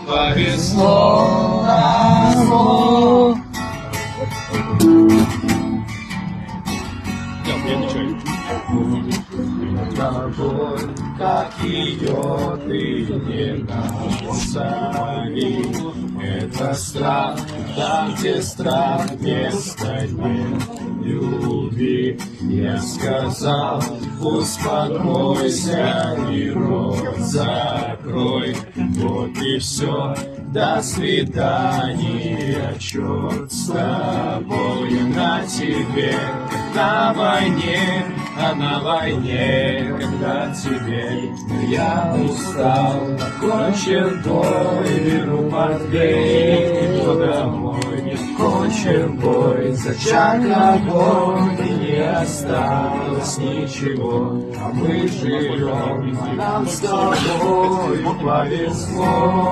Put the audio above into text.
Повезло назло. Тобой, как идет и не останови. Это страх, там, где страх, место нет любви. Я сказал, успокойся и рот закрой. Вот и все, до свидания, черт с тобой. На тебе, на войне, а на войне, когда тебе я устал, кончен бой, беру портфель, иду домой. Кончен бой, зачат огонь, и не осталось ничего. А мы живем, а нам с тобой повезло.